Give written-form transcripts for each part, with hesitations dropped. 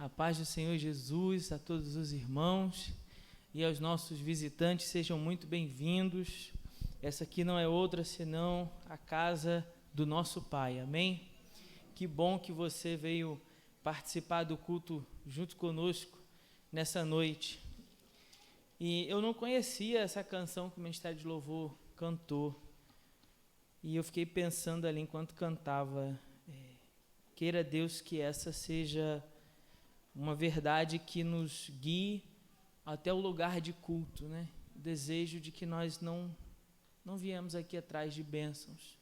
A paz do Senhor Jesus a todos os irmãos e aos nossos visitantes, sejam muito bem-vindos. Essa aqui não é outra senão a casa do nosso Pai, amém? Que bom que você veio participar do culto junto conosco nessa noite. E eu não conhecia essa canção que o Ministério de Louvor cantou, e eu fiquei pensando ali enquanto cantava, queira Deus que essa seja uma verdade que nos guie até o lugar de culto, né? O desejo de que nós não viemos aqui atrás de bênçãos,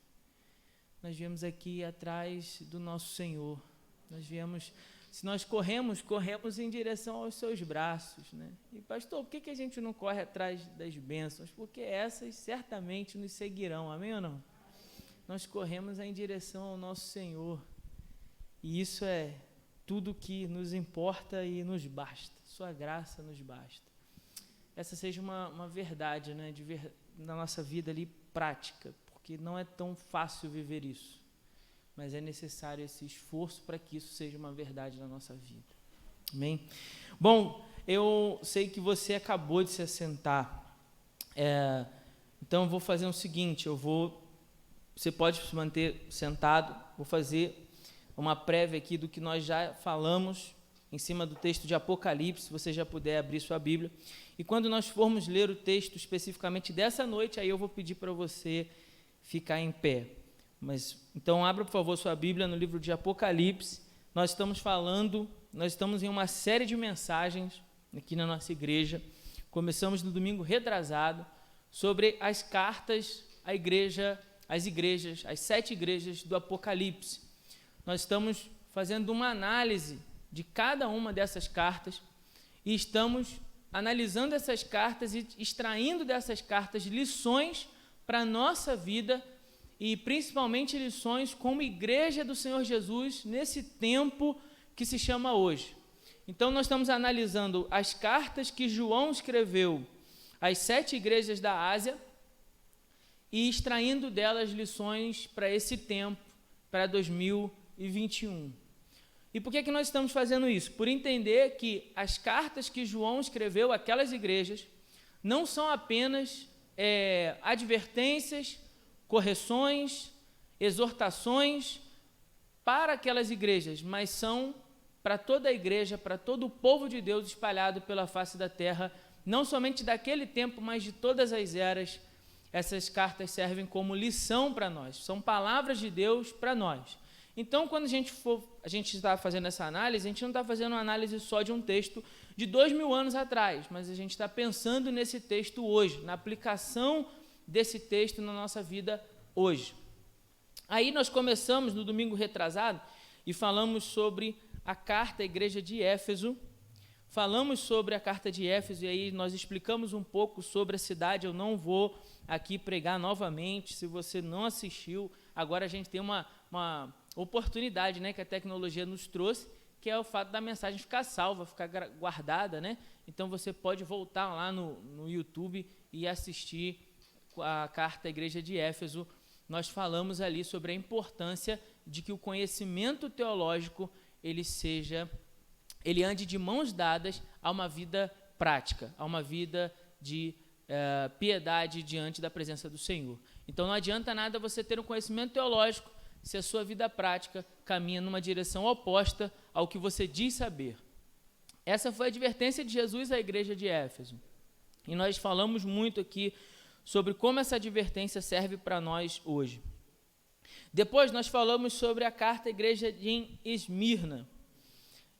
nós viemos aqui atrás do nosso Senhor, nós viemos, se nós corremos em direção aos seus braços, né? E pastor, por que a gente não corre atrás das bênçãos? Porque essas certamente nos seguirão, amém ou não? Nós corremos em direção ao nosso Senhor, e isso é tudo que nos importa e nos basta, sua graça nos basta. Essa seja uma verdade, né, na nossa vida ali prática, porque não é tão fácil viver isso, mas é necessário esse esforço para que isso seja uma verdade na nossa vida, amém? Bom, eu sei que você acabou de se assentar, então eu vou fazer o seguinte, você pode se manter sentado, vou fazer uma prévia aqui do que nós já falamos em cima do texto de Apocalipse, se você já puder abrir sua Bíblia. E quando nós formos ler o texto especificamente dessa noite, aí eu vou pedir para você ficar em pé. Então abra, por favor, sua Bíblia no livro de Apocalipse. Nós estamos em uma série de mensagens aqui na nossa igreja. Começamos no domingo retrasado sobre as cartas à igreja, as 7 igrejas do Apocalipse. Nós estamos fazendo uma análise de cada uma dessas cartas e estamos analisando essas cartas e extraindo dessas cartas lições para a nossa vida e principalmente lições como igreja do Senhor Jesus nesse tempo que se chama hoje. Então nós estamos analisando as cartas que João escreveu às 7 igrejas da Ásia e extraindo delas lições para esse tempo, para 2021. E por que nós estamos fazendo isso? Por entender que as cartas que João escreveu àquelas igrejas não são apenas advertências, correções, exortações para aquelas igrejas, mas são para toda a igreja, para todo o povo de Deus espalhado pela face da terra, não somente daquele tempo, mas de todas as eras. Essas cartas servem como lição para nós, são palavras de Deus para nós. Então, quando a gente está fazendo essa análise, a gente não está fazendo uma análise só de um texto de 2000 anos atrás, mas a gente está pensando nesse texto hoje, na aplicação desse texto na nossa vida hoje. Aí nós começamos no domingo retrasado e falamos sobre a carta à igreja de Éfeso, falamos sobre a carta de Éfeso e aí nós explicamos um pouco sobre a cidade. Eu não vou aqui pregar novamente, se você não assistiu, agora a gente tem uma oportunidade, né, que a tecnologia nos trouxe, que é o fato da mensagem ficar salva, ficar guardada, né? Então você pode voltar lá no YouTube e assistir a carta à igreja de Éfeso. Nós falamos ali sobre a importância de que o conhecimento teológico ele ande de mãos dadas a uma vida prática, a uma vida de piedade diante da presença do Senhor. Então não adianta nada você ter um conhecimento teológico se a sua vida prática caminha numa direção oposta ao que você diz saber. Essa foi a advertência de Jesus à igreja de Éfeso. E nós falamos muito aqui sobre como essa advertência serve para nós hoje. Depois nós falamos sobre a carta à igreja de Esmirna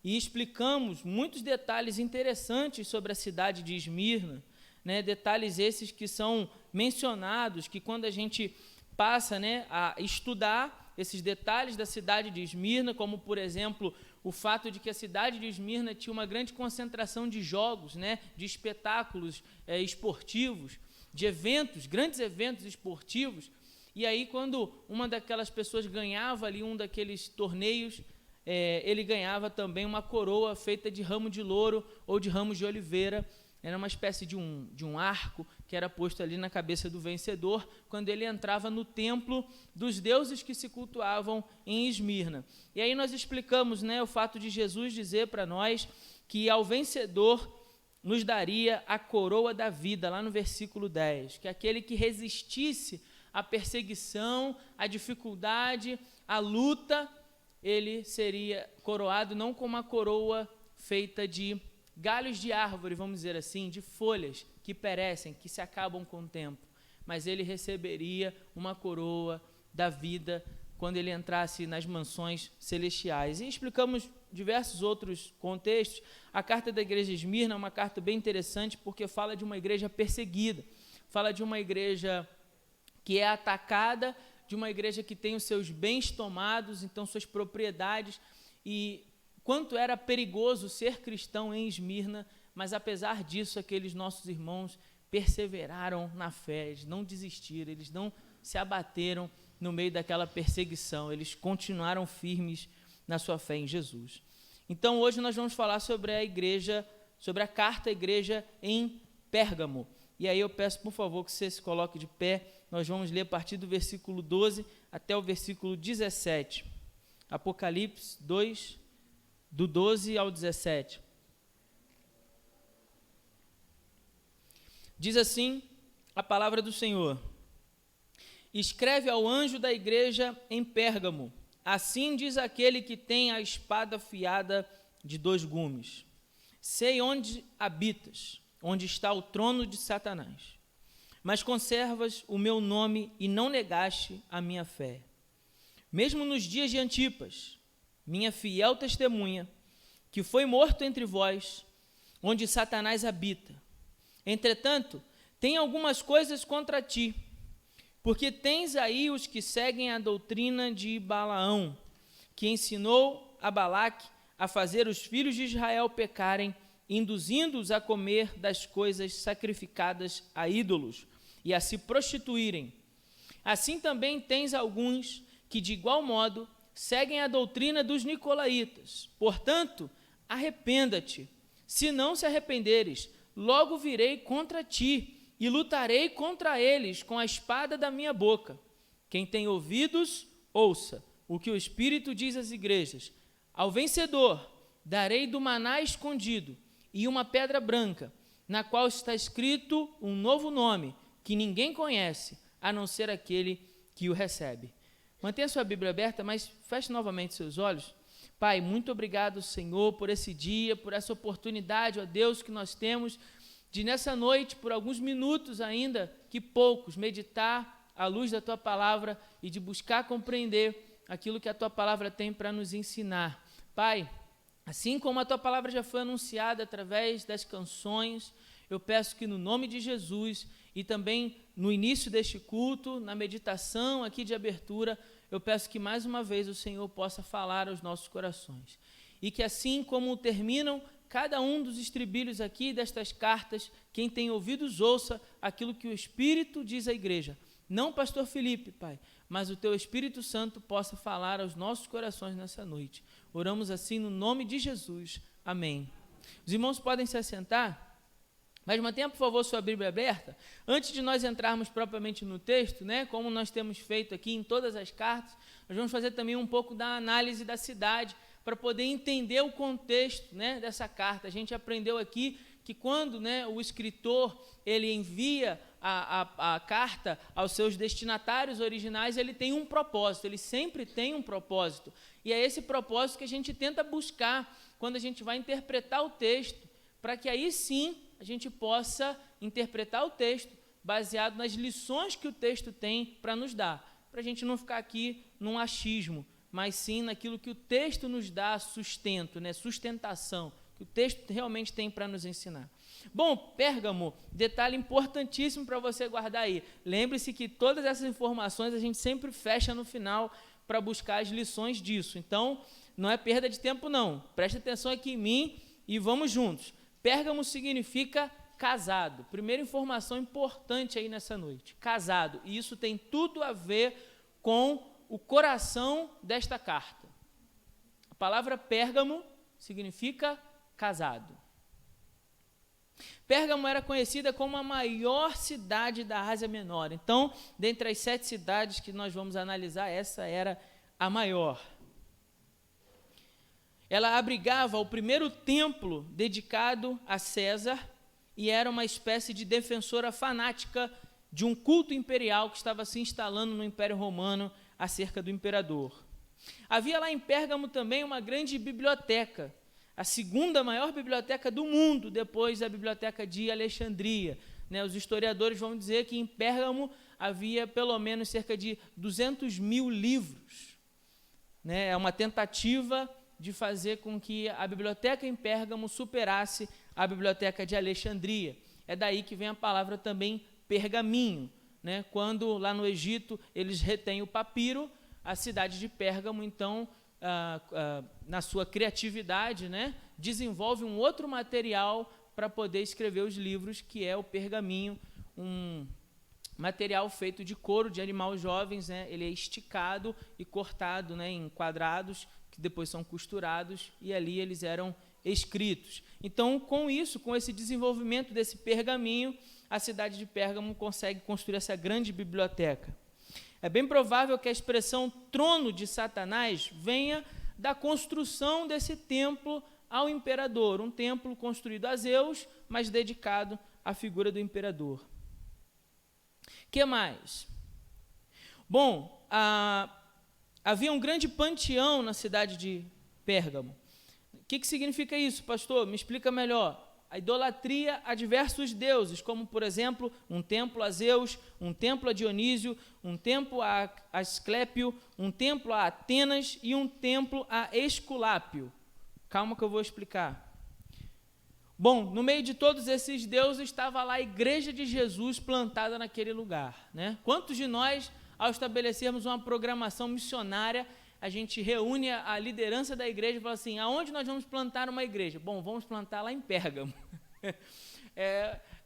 e explicamos muitos detalhes interessantes sobre a cidade de Esmirna, né? Detalhes esses que são mencionados, que quando a gente passa, né, a estudar esses detalhes da cidade de Esmirna, como, por exemplo, o fato de que a cidade de Esmirna tinha uma grande concentração de jogos, né, de espetáculos esportivos, de eventos, grandes eventos esportivos, e aí quando uma daquelas pessoas ganhava ali um daqueles torneios, ele ganhava também uma coroa feita de ramo de louro ou de ramos de oliveira, Era uma espécie de um arco que era posto ali na cabeça do vencedor quando ele entrava no templo dos deuses que se cultuavam em Esmirna. E aí nós explicamos, né, o fato de Jesus dizer para nós que ao vencedor nos daria a coroa da vida, lá no versículo 10, que aquele que resistisse à perseguição, à dificuldade, à luta, ele seria coroado não com uma coroa feita de galhos de árvore, vamos dizer assim, de folhas que perecem, que se acabam com o tempo, mas ele receberia uma coroa da vida quando ele entrasse nas mansões celestiais. E explicamos diversos outros contextos. A carta da igreja de Esmirna é uma carta bem interessante porque fala de uma igreja perseguida, fala de uma igreja que é atacada, de uma igreja que tem os seus bens tomados, então suas propriedades, e quanto era perigoso ser cristão em Esmirna, mas apesar disso, aqueles nossos irmãos perseveraram na fé, eles não desistiram, eles não se abateram no meio daquela perseguição, eles continuaram firmes na sua fé em Jesus. Então, hoje nós vamos falar sobre a igreja, sobre a carta à igreja em Pérgamo. E aí eu peço, por favor, que você se coloque de pé. Nós vamos ler a partir do versículo 12 até o versículo 17. Apocalipse 2, do 12 ao 17. Diz assim a palavra do Senhor: escreve ao anjo da igreja em Pérgamo, assim diz aquele que tem a espada afiada de 2 gumes. Sei onde habitas, onde está o trono de Satanás, mas conservas o meu nome e não negaste a minha fé. Mesmo nos dias de Antipas, minha fiel testemunha, que foi morto entre vós, onde Satanás habita. Entretanto, tem algumas coisas contra ti, porque tens aí os que seguem a doutrina de Balaão, que ensinou a Balaque a fazer os filhos de Israel pecarem, induzindo-os a comer das coisas sacrificadas a ídolos e a se prostituírem. Assim também tens alguns que, de igual modo, seguem a doutrina dos nicolaítas. Portanto, arrependa-te. Se não se arrependeres, logo virei contra ti e lutarei contra eles com a espada da minha boca. Quem tem ouvidos, ouça o que o Espírito diz às igrejas. Ao vencedor darei do maná escondido e uma pedra branca, na qual está escrito um novo nome, que ninguém conhece, a não ser aquele que o recebe. Mantenha sua Bíblia aberta, mas feche novamente seus olhos. Pai, muito obrigado, Senhor, por esse dia, por essa oportunidade, ó Deus, que nós temos de nessa noite, por alguns minutos ainda, que poucos, meditar à luz da Tua Palavra e de buscar compreender aquilo que a Tua Palavra tem para nos ensinar. Pai, assim como a Tua Palavra já foi anunciada através das canções, eu peço que no nome de Jesus e também no início deste culto, na meditação aqui de abertura, eu peço que mais uma vez o Senhor possa falar aos nossos corações. E que assim como terminam cada um dos estribilhos aqui destas cartas, quem tem ouvidos ouça aquilo que o Espírito diz à igreja. Não pastor Felipe, Pai, mas o Teu Espírito Santo possa falar aos nossos corações nessa noite. Oramos assim no nome de Jesus. Amém. Os irmãos podem se assentar, mas mantenha, por favor, sua Bíblia aberta. Antes de nós entrarmos propriamente no texto, né, como nós temos feito aqui em todas as cartas, nós vamos fazer também um pouco da análise da cidade, para poder entender o contexto, né, dessa carta. A gente aprendeu aqui que quando, né, o escritor ele envia a carta aos seus destinatários originais, ele tem um propósito, ele sempre tem um propósito. E é esse propósito que a gente tenta buscar quando a gente vai interpretar o texto, para que aí sim a gente possa interpretar o texto baseado nas lições que o texto tem para nos dar, para a gente não ficar aqui num achismo, mas sim naquilo que o texto nos dá sustento, né, sustentação, que o texto realmente tem para nos ensinar. Bom, Pérgamo, detalhe importantíssimo para você guardar aí. Lembre-se que todas essas informações a gente sempre fecha no final para buscar as lições disso. Então, não é perda de tempo não. Preste atenção aqui em mim e vamos juntos. Pérgamo significa casado. Primeira informação importante aí nessa noite. Casado. E isso tem tudo a ver com o coração desta carta. A palavra Pérgamo significa casado. Pérgamo era conhecida como a maior cidade da Ásia Menor. Então, dentre as 7 cidades que nós vamos analisar, essa era a maior. Ela abrigava o primeiro templo dedicado a César e era uma espécie de defensora fanática de um culto imperial que estava se instalando no Império Romano acerca do imperador. Havia lá em Pérgamo também uma grande biblioteca, a segunda maior biblioteca do mundo, depois da biblioteca de Alexandria. Os historiadores vão dizer que em Pérgamo havia pelo menos cerca de 200.000 livros. É uma tentativa de fazer com que a biblioteca em Pérgamo superasse a biblioteca de Alexandria. É daí que vem a palavra também pergaminho. Quando lá no Egito eles retêm o papiro, a cidade de Pérgamo, então, na sua criatividade, desenvolve um outro material para poder escrever os livros, que é o pergaminho, um material feito de couro de animal jovens. Ele é esticado e cortado em quadrados, que depois são costurados, e ali eles eram escritos. Então, com isso, com esse desenvolvimento desse pergaminho, a cidade de Pérgamo consegue construir essa grande biblioteca. É bem provável que a expressão trono de Satanás venha da construção desse templo ao imperador, um templo construído a Zeus, mas dedicado à figura do imperador. Que mais? Bom, havia um grande panteão na cidade de Pérgamo. O que significa isso, pastor? Me explica melhor. A idolatria a diversos deuses, como, por exemplo, um templo a Zeus, um templo a Dionísio, um templo a Asclépio, um templo a Atenas e um templo a Esculápio. Calma que eu vou explicar. Bom, no meio de todos esses deuses estava lá a igreja de Jesus plantada naquele lugar. Quantos de nós, ao estabelecermos uma programação missionária, a gente reúne a liderança da igreja e fala assim: aonde nós vamos plantar uma igreja? Bom, vamos plantar lá em Pérgamo.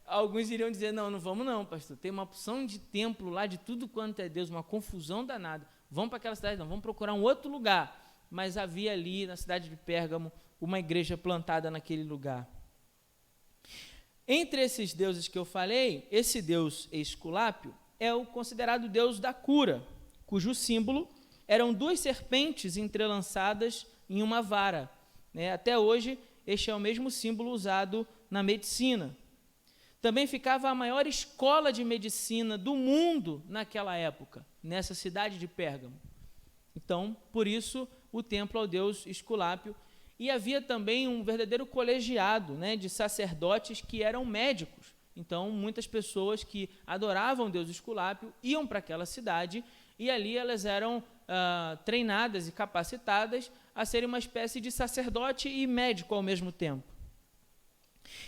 Alguns iriam dizer: não vamos não, pastor, tem uma porção de templo lá, de tudo quanto é Deus, uma confusão danada, vamos para aquela cidade, não, vamos procurar um outro lugar. Mas havia ali, na cidade de Pérgamo, uma igreja plantada naquele lugar. Entre esses deuses que eu falei, esse deus Esculápio é o considerado deus da cura, cujo símbolo eram 2 serpentes entrelaçadas em uma vara. Até hoje, este é o mesmo símbolo usado na medicina. Também ficava a maior escola de medicina do mundo naquela época, nessa cidade de Pérgamo. Então, por isso, o templo ao deus Esculápio. E havia também um verdadeiro colegiado de sacerdotes que eram médicos. Então, muitas pessoas que adoravam o deus Esculápio iam para aquela cidade e ali elas eram treinadas e capacitadas a serem uma espécie de sacerdote e médico ao mesmo tempo.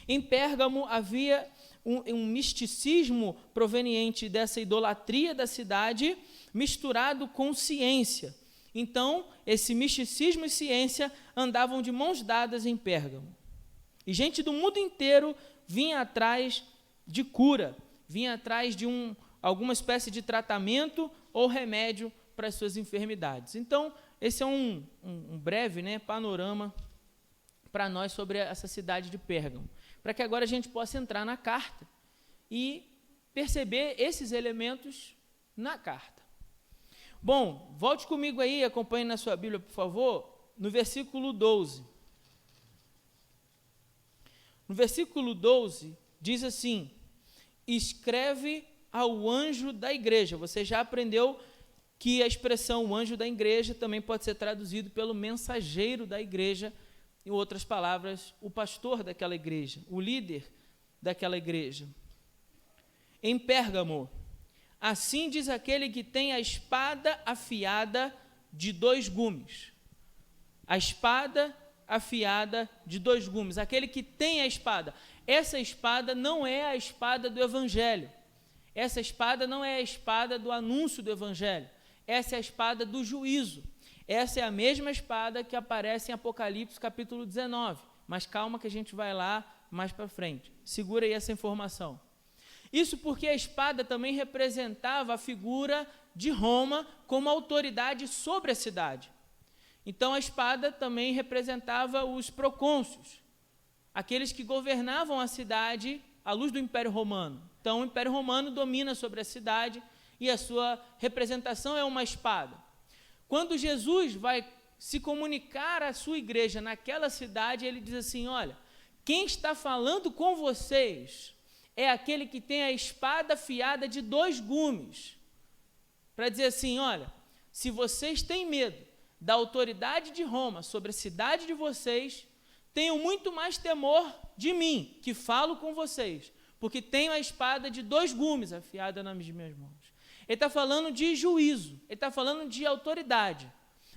Em Pérgamo havia um misticismo proveniente dessa idolatria da cidade, misturado com ciência. Então, esse misticismo e ciência andavam de mãos dadas em Pérgamo. E gente do mundo inteiro vinha atrás de cura, vinha atrás de alguma espécie de tratamento ou remédio para as suas enfermidades. Então, esse é um breve panorama para nós sobre essa cidade de Pérgamo, para que agora a gente possa entrar na carta e perceber esses elementos na carta. Bom, volte comigo aí, acompanhe na sua Bíblia, por favor, no versículo 12. No versículo 12, diz assim: escreve ao anjo da igreja. Você já aprendeu que a expressão o anjo da igreja também pode ser traduzido pelo mensageiro da igreja, em outras palavras, o pastor daquela igreja, o líder daquela igreja. Em Pérgamo, assim diz aquele que tem a espada afiada de 2 gumes. A espada afiada de 2 gumes, aquele que tem a espada. Essa espada não é a espada do evangelho. Essa espada não é a espada do anúncio do evangelho. Essa é a espada do juízo. Essa é a mesma espada que aparece em Apocalipse capítulo 19. Mas calma que a gente vai lá mais para frente. Segura aí essa informação. Isso porque a espada também representava a figura de Roma como autoridade sobre a cidade. Então a espada também representava os procônsulos, aqueles que governavam a cidade à luz do Império Romano. Então, o Império Romano domina sobre a cidade e a sua representação é uma espada. Quando Jesus vai se comunicar à sua igreja naquela cidade, ele diz assim: olha, quem está falando com vocês é aquele que tem a espada afiada de 2 gumes. Para dizer assim, olha, se vocês têm medo da autoridade de Roma sobre a cidade de vocês, tenham muito mais temor de mim, que falo com vocês, porque tenho a espada de 2 gumes afiada nas minhas mãos. Ele está falando de juízo, ele está falando de autoridade.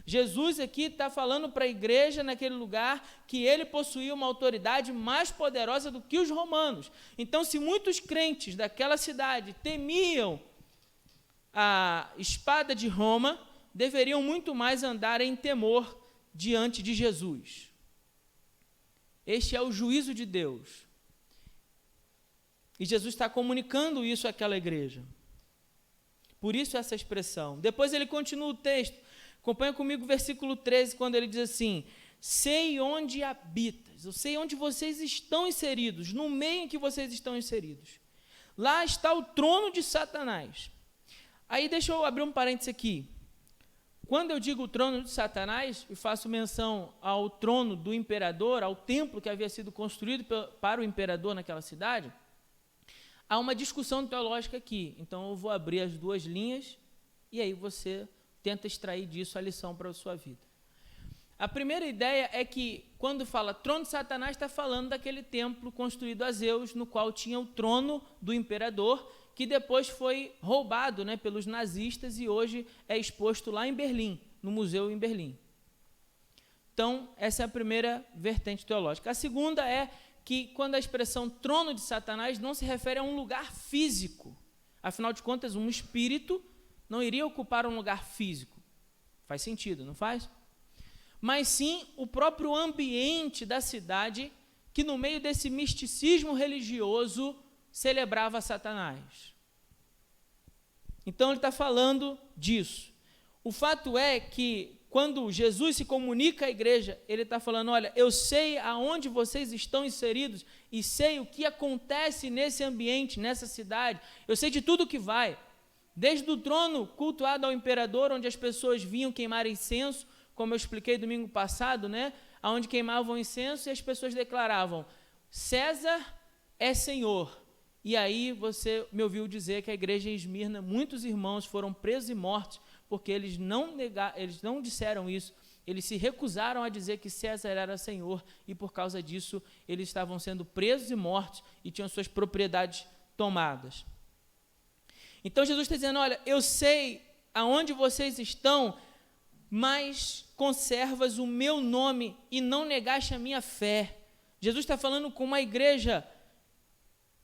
Jesus aqui está falando para a igreja naquele lugar que ele possuía uma autoridade mais poderosa do que os romanos. Então, se muitos crentes daquela cidade temiam a espada de Roma, deveriam muito mais andar em temor diante de Jesus. Este é o juízo de Deus. E Jesus está comunicando isso àquela igreja. Por isso essa expressão. Depois ele continua o texto. Acompanha comigo o versículo 13, quando ele diz assim: sei onde habitas, eu sei onde vocês estão inseridos, no meio em que vocês estão inseridos. Lá está o trono de Satanás. Aí deixa eu abrir um parênteses aqui. Quando eu digo o trono de Satanás, e faço menção ao trono do imperador, ao templo que havia sido construído para o imperador naquela cidade, há uma discussão teológica aqui. Então eu vou abrir as 2 linhas e aí você tenta extrair disso a lição para a sua vida. A primeira ideia é que, quando fala trono de Satanás, está falando daquele templo construído a Zeus, no qual tinha o trono do imperador, que depois foi roubado, né, pelos nazistas e hoje é exposto lá em Berlim, no museu em Berlim. Então, essa é a primeira vertente teológica. A segunda é que, quando a expressão trono de Satanás não se refere a um lugar físico. Afinal de contas, um espírito não iria ocupar um lugar físico. Faz sentido, não faz? Mas sim o próprio ambiente da cidade, que no meio desse misticismo religioso celebrava Satanás. Então ele está falando disso. O fato é que, quando Jesus se comunica à igreja, ele está falando: olha, eu sei aonde vocês estão inseridos e sei o que acontece nesse ambiente, nessa cidade. Eu sei de tudo que vai. Desde o trono cultuado ao imperador, onde as pessoas vinham queimar incenso, como eu expliquei domingo passado, né? Onde queimavam incenso e as pessoas declaravam: César é Senhor. E aí você me ouviu dizer que a igreja em Esmirna, muitos irmãos foram presos e mortos, porque eles não disseram isso, eles se recusaram a dizer que César era Senhor, e por causa disso eles estavam sendo presos e mortos e tinham suas propriedades tomadas. Então Jesus está dizendo: olha, eu sei aonde vocês estão, mas conservas o meu nome e não negaste a minha fé. Jesus está falando com uma igreja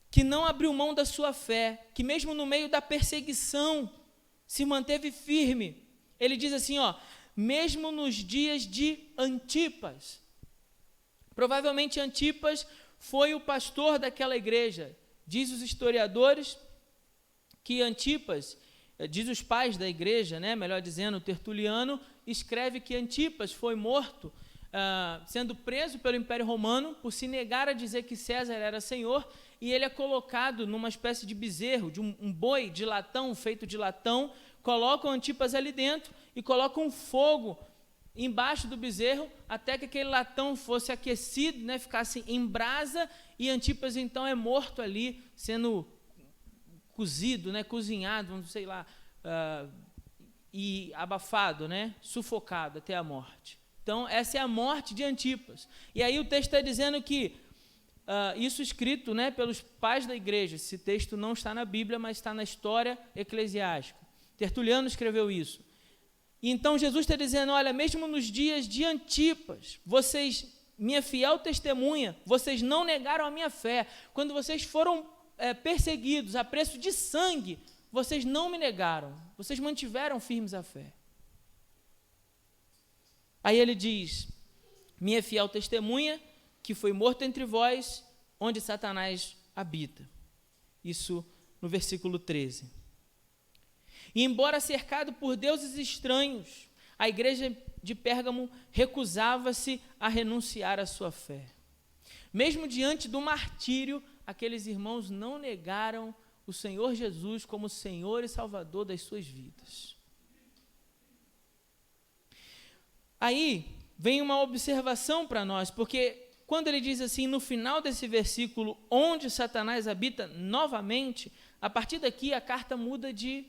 que não abriu mão da sua fé, que mesmo no meio da perseguição se manteve firme. Ele diz assim, ó, mesmo nos dias de Antipas. Provavelmente Antipas foi o pastor daquela igreja. Diz os historiadores que Antipas, diz os pais da igreja, né, melhor dizendo, Tertuliano, escreve que Antipas foi morto, sendo preso pelo Império Romano, por se negar a dizer que César era Senhor, e ele é colocado numa espécie de bezerro, de um boi de latão, feito de latão, colocam Antipas ali dentro e colocam um fogo embaixo do bezerro, até que aquele latão fosse aquecido, né, ficasse em brasa, e Antipas então é morto ali, sendo cozido, né, cozinhado, sei lá, e abafado, né, sufocado até a morte. Então, essa é a morte de Antipas. E aí o texto está dizendo que, isso escrito, né, pelos pais da igreja, esse texto não está na Bíblia, mas está na história eclesiástica. Tertuliano escreveu isso. E então Jesus está dizendo, olha, mesmo nos dias de Antipas, vocês, minha fiel testemunha, vocês não negaram a minha fé. Quando vocês foram perseguidos a preço de sangue, vocês não me negaram, vocês mantiveram firmes a fé. Aí ele diz, minha fiel testemunha, que foi morto entre vós, onde Satanás habita. Isso no versículo 13. E embora cercado por deuses estranhos, a igreja de Pérgamo recusava-se a renunciar à sua fé. Mesmo diante do martírio, aqueles irmãos não negaram o Senhor Jesus como Senhor e Salvador das suas vidas. Aí vem uma observação para nós, porque quando ele diz assim, no final desse versículo, onde Satanás habita novamente, a partir daqui a carta muda de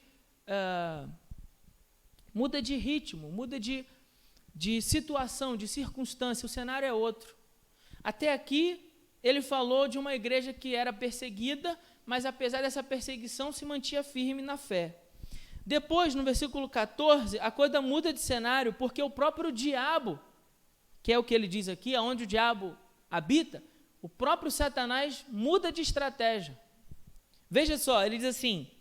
ritmo, muda de situação, de circunstância, o cenário é outro. Até aqui, ele falou de uma igreja que era perseguida, mas apesar dessa perseguição, se mantinha firme na fé. Depois, no versículo 14, a coisa muda de cenário, porque o próprio diabo, que é o que ele diz aqui, aonde o diabo habita, o próprio Satanás muda de estratégia. Veja só, ele diz assim,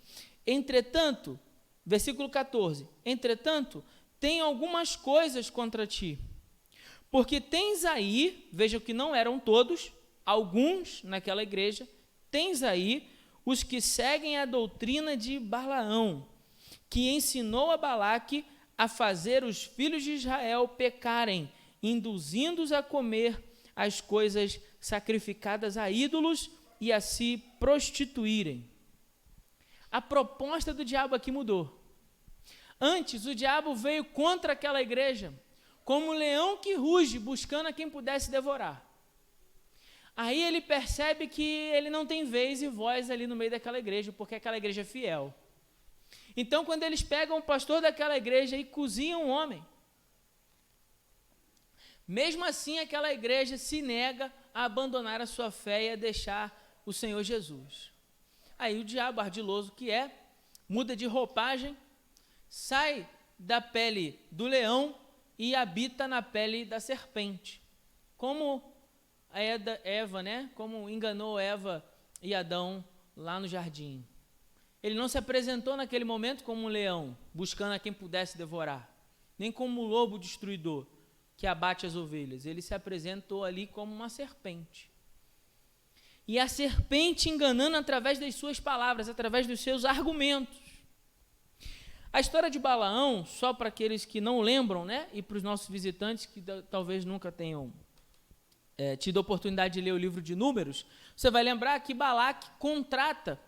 entretanto, versículo 14, entretanto, tem algumas coisas contra ti, porque tens aí, veja que não eram todos, alguns naquela igreja, tens aí os que seguem a doutrina de Balaão, que ensinou a Balaque a fazer os filhos de Israel pecarem, induzindo-os a comer as coisas sacrificadas a ídolos e a se prostituírem. A proposta do diabo aqui mudou. Antes, o diabo veio contra aquela igreja, como um leão que ruge, buscando a quem pudesse devorar. Aí ele percebe que ele não tem vez e voz ali no meio daquela igreja, porque aquela igreja é fiel. Então, quando eles pegam o pastor daquela igreja e cozinham um homem, mesmo assim aquela igreja se nega a abandonar a sua fé e a deixar o Senhor Jesus. Aí o diabo ardiloso que é, muda de roupagem, sai da pele do leão e habita na pele da serpente. Como a Eva, né? Como enganou Eva e Adão lá no jardim. Ele não se apresentou naquele momento como um leão, buscando a quem pudesse devorar, nem como um lobo destruidor, que abate as ovelhas. Ele se apresentou ali como uma serpente. E a serpente enganando através das suas palavras, através dos seus argumentos. A história de Balaão, só para aqueles que não lembram, né, e para os nossos visitantes que talvez nunca tenham tido a oportunidade de ler o livro de Números, você vai lembrar que Balaque contrata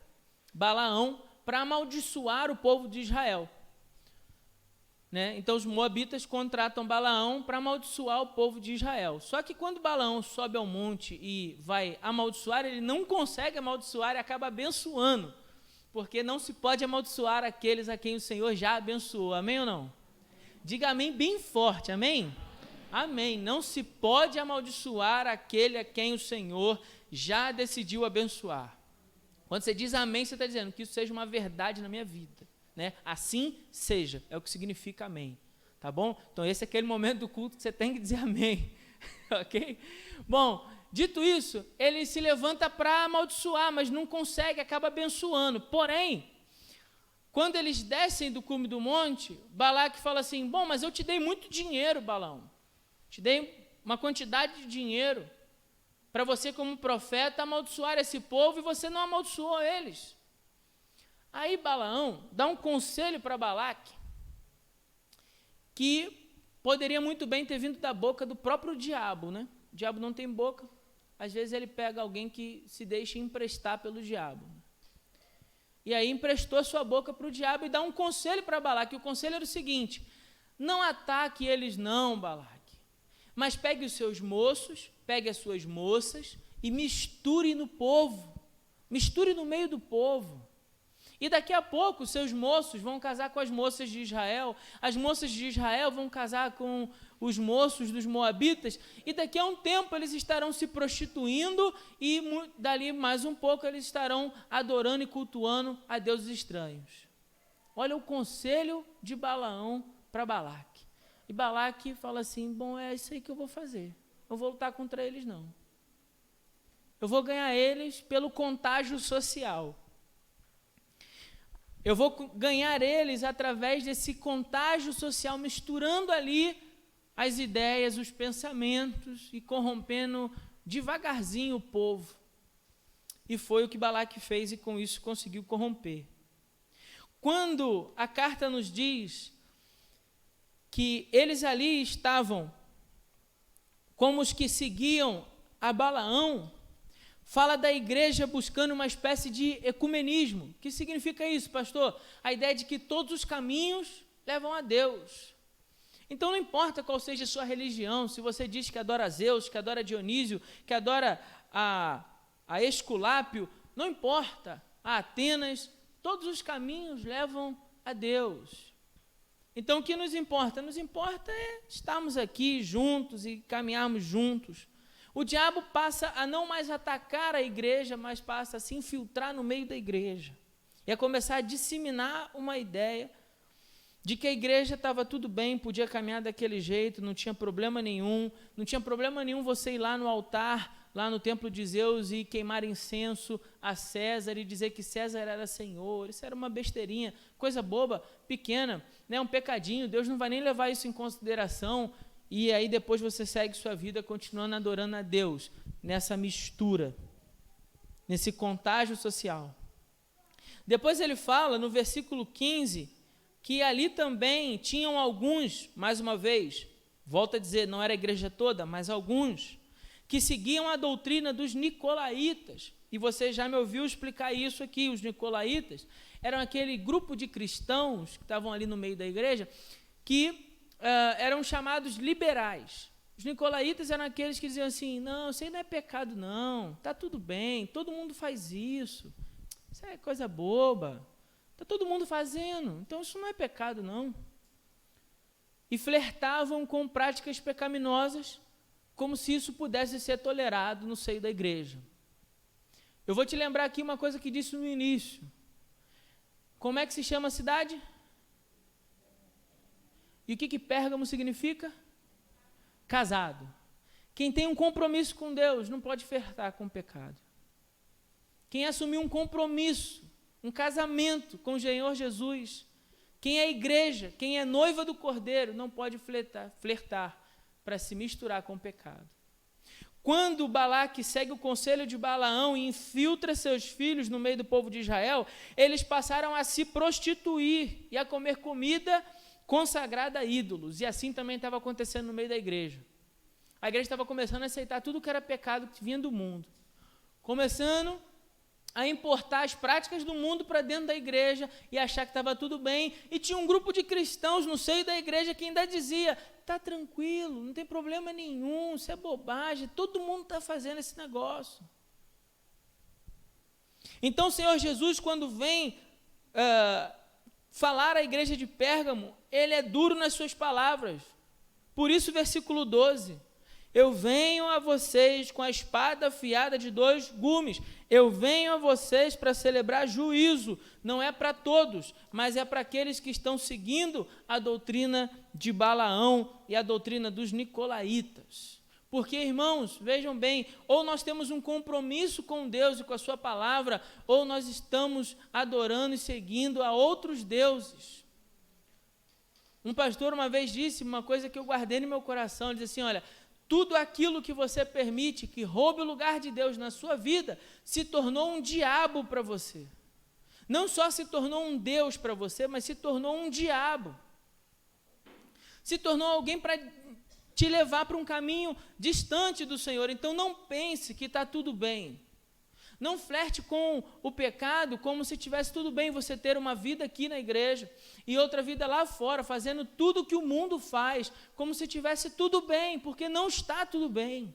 Balaão para amaldiçoar o povo de Israel. Né? Então os moabitas contratam Balaão para amaldiçoar o povo de Israel. Só que quando Balaão sobe ao monte e vai amaldiçoar, ele não consegue amaldiçoar e acaba abençoando, porque não se pode amaldiçoar aqueles a quem o Senhor já abençoou. Amém ou não? Diga amém bem forte, amém? Amém. Não se pode amaldiçoar aquele a quem o Senhor já decidiu abençoar. Quando você diz amém, você está dizendo que isso seja uma verdade na minha vida. Né? Assim seja, é o que significa amém, tá bom? Então esse é aquele momento do culto que você tem que dizer amém, ok? Bom, dito isso, ele se levanta para amaldiçoar, mas não consegue, acaba abençoando. Porém, quando eles descem do cume do monte, Balaque fala assim, bom, mas eu te dei muito dinheiro, Balaão, te dei uma quantidade de dinheiro para você como profeta amaldiçoar esse povo e você não amaldiçoou eles. Aí Balaão dá um conselho para Balaque, que poderia muito bem ter vindo da boca do próprio diabo, né? O diabo não tem boca, às vezes ele pega alguém que se deixa emprestar pelo diabo. E aí emprestou sua boca para o diabo e dá um conselho para Balaque. O conselho era o seguinte, não ataque eles não, Balaque, mas pegue os seus moços, pegue as suas moças e misture no povo, misture no meio do povo. E daqui a pouco, seus moços vão casar com as moças de Israel, as moças de Israel vão casar com os moços dos moabitas, e daqui a um tempo eles estarão se prostituindo, e dali mais um pouco eles estarão adorando e cultuando a deuses estranhos. Olha o conselho de Balaão para Balaque. E Balaque fala assim, bom, é isso aí que eu vou fazer, não vou lutar contra eles não. Eu vou ganhar eles pelo contágio social. Eu vou ganhar eles através desse contágio social, misturando ali as ideias, os pensamentos e corrompendo devagarzinho o povo. E foi o que Balaque fez e com isso conseguiu corromper. Quando a carta nos diz que eles ali estavam como os que seguiam a Balaão, fala da igreja buscando uma espécie de ecumenismo. O que significa isso, pastor? A ideia de que todos os caminhos levam a Deus. Então, não importa qual seja a sua religião, se você diz que adora Zeus, que adora Dionísio, que adora a Esculápio, não importa, a Atenas, todos os caminhos levam a Deus. Então, o que nos importa? Nos importa é estarmos aqui juntos e caminharmos juntos. O diabo passa a não mais atacar a igreja, mas passa a se infiltrar no meio da igreja. E a começar a disseminar uma ideia de que a igreja estava tudo bem, podia caminhar daquele jeito, não tinha problema nenhum você ir lá no altar, lá no templo de Zeus e queimar incenso a César e dizer que César era Senhor. Isso era uma besteirinha, coisa boba, pequena, né? Um pecadinho, Deus não vai nem levar isso em consideração, e aí depois você segue sua vida continuando adorando a Deus, nessa mistura, nesse contágio social. Depois ele fala, no versículo 15, que ali também tinham alguns, mais uma vez, volto a dizer, não era a igreja toda, mas alguns, que seguiam a doutrina dos nicolaítas. E você já me ouviu explicar isso aqui. Os nicolaítas eram aquele grupo de cristãos que estavam ali no meio da igreja, que eram chamados liberais. Os nicolaítas eram aqueles que diziam assim, não, isso aí não é pecado não, está tudo bem, todo mundo faz isso é coisa boba, está todo mundo fazendo, então isso não é pecado não. E flertavam com práticas pecaminosas, como se isso pudesse ser tolerado no seio da igreja. Eu vou te lembrar aqui uma coisa que disse no início. Como é que se chama a cidade? E o que Pérgamo significa? Casado. Quem tem um compromisso com Deus não pode flertar com o pecado. Quem assumiu um compromisso, um casamento com o Senhor Jesus, quem é igreja, quem é noiva do Cordeiro, não pode flertar para se misturar com o pecado. Quando Balaque segue o conselho de Balaão e infiltra seus filhos no meio do povo de Israel, eles passaram a se prostituir e a comer comida consagrada a ídolos. E assim também estava acontecendo no meio da igreja. A igreja estava começando a aceitar tudo que era pecado que vinha do mundo. Começando a importar as práticas do mundo para dentro da igreja e achar que estava tudo bem. E tinha um grupo de cristãos no seio da igreja que ainda dizia, está tranquilo, não tem problema nenhum, isso é bobagem, todo mundo está fazendo esse negócio. Então o Senhor Jesus, quando vem falar à igreja de Pérgamo, ele é duro nas suas palavras. Por isso, versículo 12, eu venho a vocês com a espada afiada de 2 gumes, eu venho a vocês para celebrar juízo, não é para todos, mas é para aqueles que estão seguindo a doutrina de Balaão e a doutrina dos nicolaítas. Porque, irmãos, vejam bem, ou nós temos um compromisso com Deus e com a sua palavra, ou nós estamos adorando e seguindo a outros deuses. Um pastor uma vez disse uma coisa que eu guardei no meu coração, ele disse assim, olha, tudo aquilo que você permite que roube o lugar de Deus na sua vida, se tornou um diabo para você. Não só se tornou um Deus para você, mas se tornou um diabo. Se tornou alguém para te levar para um caminho distante do Senhor. Então não pense que está tudo bem. Não flerte com o pecado como se tivesse tudo bem você ter uma vida aqui na igreja e outra vida lá fora, fazendo tudo o que o mundo faz, como se tivesse tudo bem, porque não está tudo bem.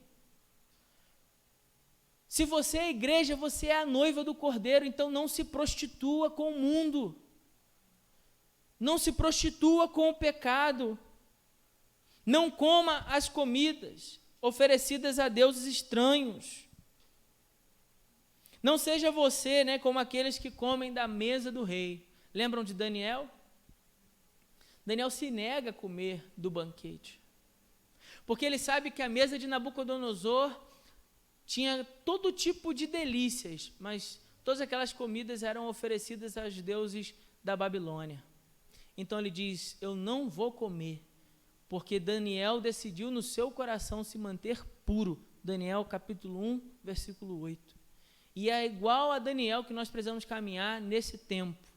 Se você é igreja, você é a noiva do Cordeiro, então não se prostitua com o mundo. Não se prostitua com o pecado. Não coma as comidas oferecidas a deuses estranhos. Não seja você, como aqueles que comem da mesa do rei. Lembram de Daniel? Daniel se nega a comer do banquete, porque ele sabe que a mesa de Nabucodonosor tinha todo tipo de delícias, mas todas aquelas comidas eram oferecidas aos deuses da Babilônia. Então ele diz, eu não vou comer, porque Daniel decidiu no seu coração se manter puro. Daniel capítulo 1, versículo 8. E é igual a Daniel que nós precisamos caminhar nesse tempo,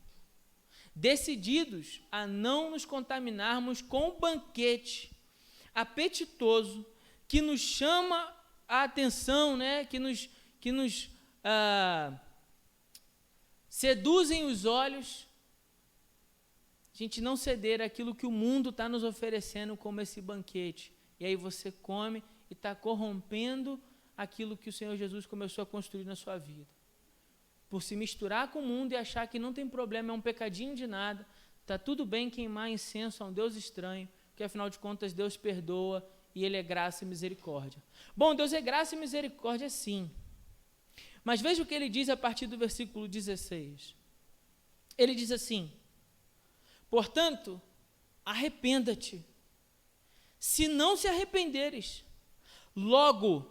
decididos a não nos contaminarmos com o banquete apetitoso que nos chama a atenção, né, que nos seduzem os olhos, a gente não ceder àquilo que o mundo está nos oferecendo como esse banquete. E aí você come e está corrompendo aquilo que o Senhor Jesus começou a construir na sua vida. Por se misturar com o mundo e achar que não tem problema, é um pecadinho de nada, está tudo bem queimar incenso a um Deus estranho, porque afinal de contas Deus perdoa e Ele é graça e misericórdia. Bom, Deus é graça e misericórdia sim, mas veja o que Ele diz a partir do versículo 16. Ele diz assim: portanto, arrependa-te, se não se arrependeres, logo,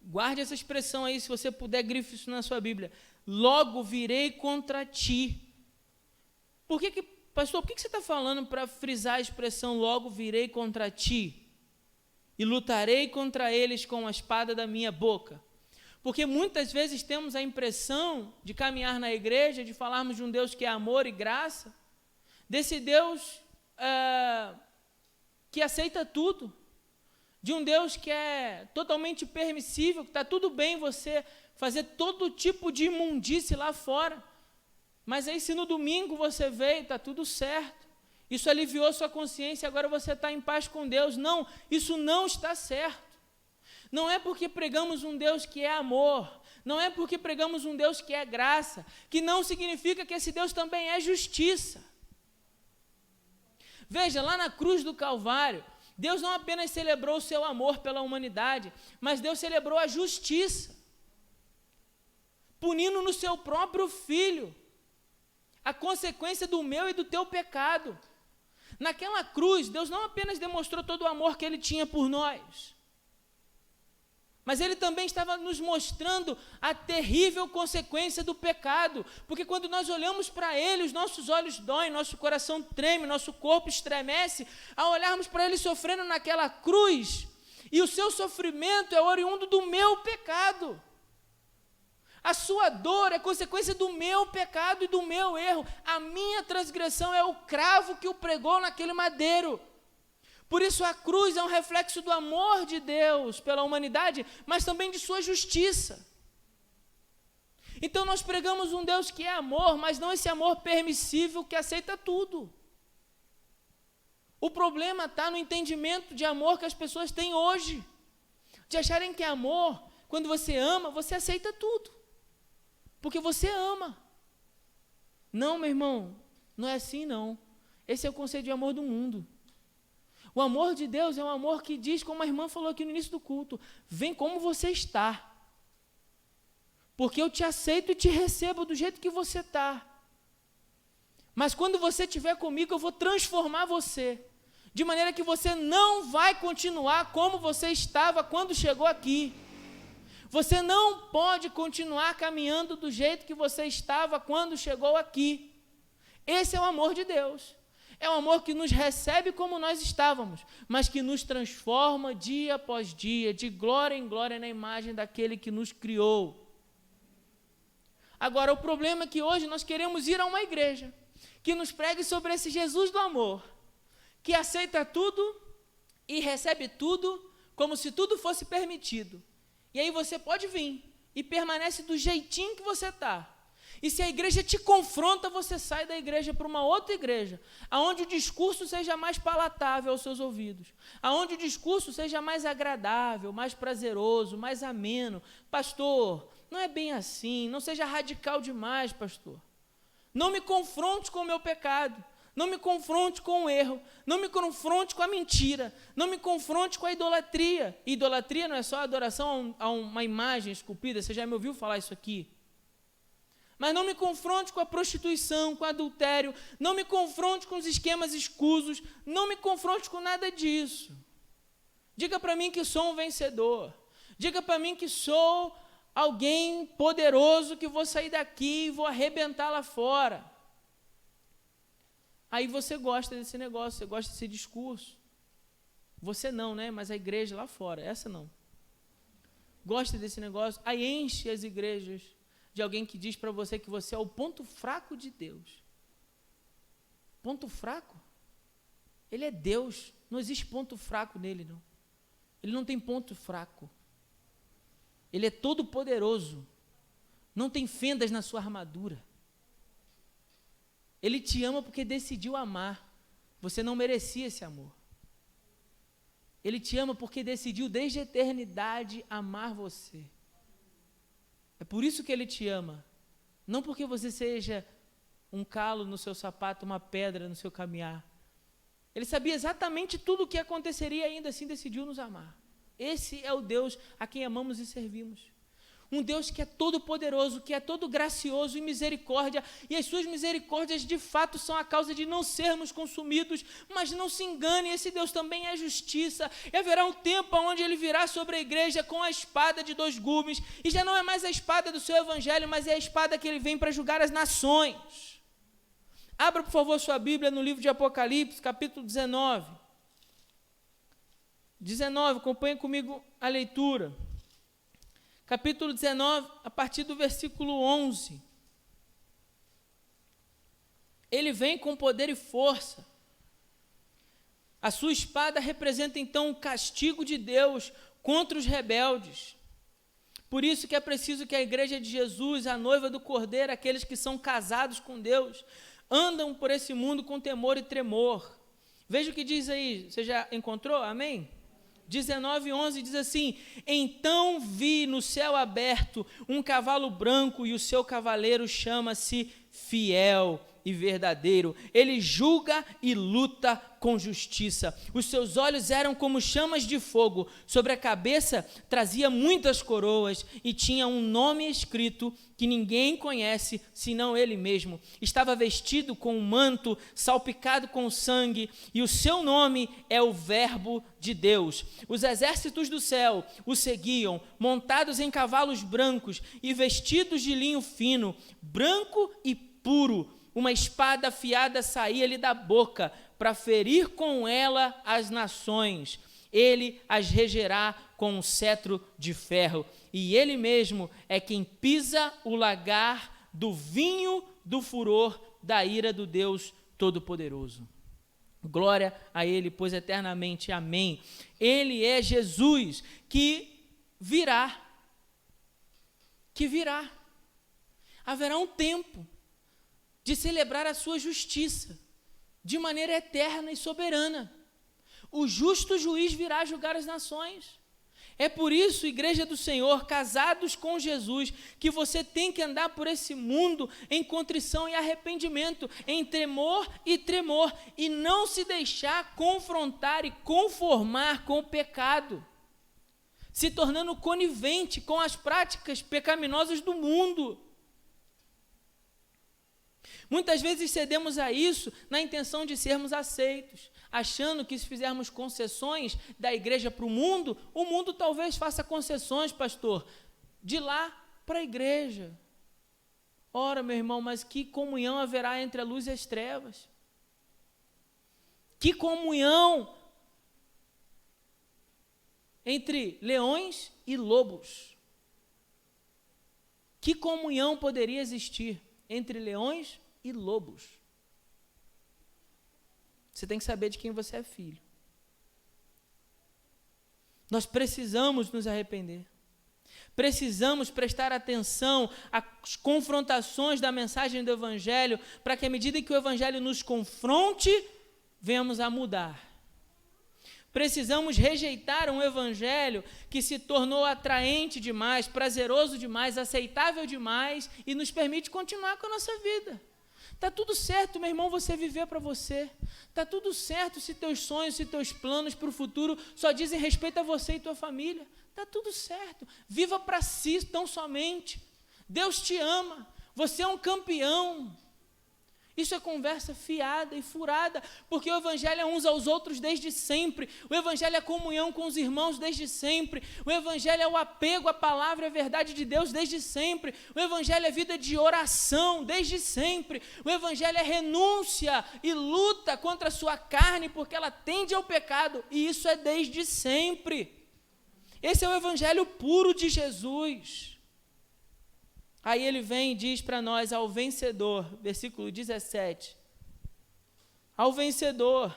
guarde essa expressão aí, se você puder, grife isso na sua Bíblia, logo virei contra ti. Pastor, por que você está falando para frisar a expressão logo virei contra ti? E lutarei contra eles com a espada da minha boca. Porque muitas vezes temos a impressão de caminhar na igreja, de falarmos de um Deus que é amor e graça, desse Deus que aceita tudo, de um Deus que é totalmente permissível, que está tudo bem você fazer todo tipo de imundície lá fora, mas aí se no domingo você veio, está tudo certo, isso aliviou sua consciência, agora você está em paz com Deus. Não, isso não está certo. Não é porque pregamos um Deus que é amor, não é porque pregamos um Deus que é graça, que não significa que esse Deus também é justiça. Veja, lá na cruz do Calvário, Deus não apenas celebrou o seu amor pela humanidade, mas Deus celebrou a justiça, punindo no seu próprio Filho a consequência do meu e do teu pecado. Naquela cruz, Deus não apenas demonstrou todo o amor que Ele tinha por nós, mas Ele também estava nos mostrando a terrível consequência do pecado, porque quando nós olhamos para Ele, os nossos olhos doem, nosso coração treme, nosso corpo estremece, ao olharmos para Ele sofrendo naquela cruz, e o seu sofrimento é oriundo do meu pecado. A sua dor é consequência do meu pecado e do meu erro. A minha transgressão é o cravo que o pregou naquele madeiro. Por isso a cruz é um reflexo do amor de Deus pela humanidade, mas também de sua justiça. Então nós pregamos um Deus que é amor, mas não esse amor permissível que aceita tudo. O problema está no entendimento de amor que as pessoas têm hoje, de acharem que amor, quando você ama, você aceita tudo, porque você ama. Não, meu irmão, não é assim não. Esse é o conceito de amor do mundo. O amor de Deus é um amor que diz, como a irmã falou aqui no início do culto, vem como você está, porque eu te aceito e te recebo do jeito que você está. Mas quando você estiver comigo, eu vou transformar você, de maneira que você não vai continuar como você estava quando chegou aqui. Você não pode continuar caminhando do jeito que você estava quando chegou aqui. Esse é o amor de Deus. É um amor que nos recebe como nós estávamos, mas que nos transforma dia após dia, de glória em glória na imagem daquele que nos criou. Agora, o problema é que hoje nós queremos ir a uma igreja que nos pregue sobre esse Jesus do amor, que aceita tudo e recebe tudo como se tudo fosse permitido. E aí você pode vir e permanece do jeitinho que você está. E se a igreja te confronta, você sai da igreja para uma outra igreja, aonde o discurso seja mais palatável aos seus ouvidos, aonde o discurso seja mais agradável, mais prazeroso, mais ameno. Pastor, não é bem assim, não seja radical demais, pastor. Não me confronte com o meu pecado, não me confronte com o erro, não me confronte com a mentira, não me confronte com a idolatria. Idolatria não é só adoração a uma imagem esculpida, você já me ouviu falar isso aqui? Mas não me confronte com a prostituição, com o adultério, não me confronte com os esquemas escusos, não me confronte com nada disso. Diga para mim que sou um vencedor, diga para mim que sou alguém poderoso, que vou sair daqui e vou arrebentar lá fora. Aí você gosta desse negócio, você gosta desse discurso. Você não, né? Mas a igreja lá fora, essa não. Gosta desse negócio, aí enche as igrejas de alguém que diz para você que você é o ponto fraco de Deus. Ponto fraco? Ele é Deus, não existe ponto fraco nele, não. Ele não tem ponto fraco. Ele é todo poderoso. Não tem fendas na sua armadura. Ele te ama porque decidiu amar. Você não merecia esse amor. Ele te ama porque decidiu desde a eternidade amar você. É por isso que Ele te ama. Não porque você seja um calo no seu sapato, uma pedra no seu caminhar. Ele sabia exatamente tudo o que aconteceria e ainda assim decidiu nos amar. Esse é o Deus a quem amamos e servimos. Um Deus que é todo poderoso, que é todo gracioso e misericórdia, e as suas misericórdias de fato são a causa de não sermos consumidos, mas não se engane, esse Deus também é justiça, e haverá um tempo onde Ele virá sobre a igreja com a espada de 2 gumes, e já não é mais a espada do seu evangelho, mas é a espada que Ele vem para julgar as nações. Abra, por favor, sua Bíblia no livro de Apocalipse, capítulo 19. 19, acompanhe comigo a leitura. Capítulo 19, a partir do versículo 11. Ele vem com poder e força. A sua espada representa então o castigo de Deus contra os rebeldes. Por isso que é preciso que a igreja de Jesus, a noiva do Cordeiro, aqueles que são casados com Deus, andam por esse mundo com temor e tremor. Veja o que diz aí, você já encontrou? Amém? 19:11 diz assim: então vi no céu aberto um cavalo branco e o seu cavaleiro chama-se Fiel e Verdadeiro. Ele julga e luta com justiça. Os seus olhos eram como chamas de fogo. Sobre a cabeça trazia muitas coroas e tinha um nome escrito que ninguém conhece senão ele mesmo. Estava vestido com um manto salpicado com sangue e o seu nome é o Verbo de Deus. Os exércitos do céu o seguiam, montados em cavalos brancos e vestidos de linho fino, branco e puro. Uma espada afiada saía-lhe da boca para ferir com ela as nações. Ele as regerá com um cetro de ferro. E ele mesmo é quem pisa o lagar do vinho do furor da ira do Deus Todo-Poderoso. Glória a Ele, pois eternamente. Amém. Ele é Jesus que virá. Haverá um tempo de celebrar a sua justiça, de maneira eterna e soberana. O justo juiz virá julgar as nações. É por isso, igreja do Senhor, casados com Jesus, que você tem que andar por esse mundo em contrição e arrependimento, em temor e tremor, e não se deixar confrontar e conformar com o pecado, se tornando conivente com as práticas pecaminosas do mundo. Muitas vezes cedemos a isso na intenção de sermos aceitos, achando que se fizermos concessões da igreja para o mundo talvez faça concessões, pastor, de lá para a igreja. Ora, meu irmão, mas que comunhão haverá entre a luz e as trevas? Que comunhão entre leões e lobos? Que comunhão poderia existir entre leões e lobos? Você tem que saber de quem você é filho. Nós precisamos nos arrepender. Precisamos prestar atenção às confrontações da mensagem do Evangelho, para que à medida que o Evangelho nos confronte, venhamos a mudar. Precisamos rejeitar um Evangelho que se tornou atraente demais, prazeroso demais, aceitável demais e nos permite continuar com a nossa vida. Está tudo certo, meu irmão, você viver para você. Está tudo certo se teus sonhos, se teus planos para o futuro só dizem respeito a você e tua família. Está tudo certo. Viva para si tão somente. Deus te ama. Você é um campeão. Isso é conversa fiada e furada, porque o Evangelho é uns aos outros desde sempre. O Evangelho é comunhão com os irmãos desde sempre. O Evangelho é o apego à palavra e à verdade de Deus desde sempre. O Evangelho é vida de oração desde sempre. O Evangelho é renúncia e luta contra a sua carne, porque ela tende ao pecado, e isso é desde sempre. Esse é o Evangelho puro de Jesus. Aí ele vem e diz para nós: ao vencedor, versículo 17, ao vencedor,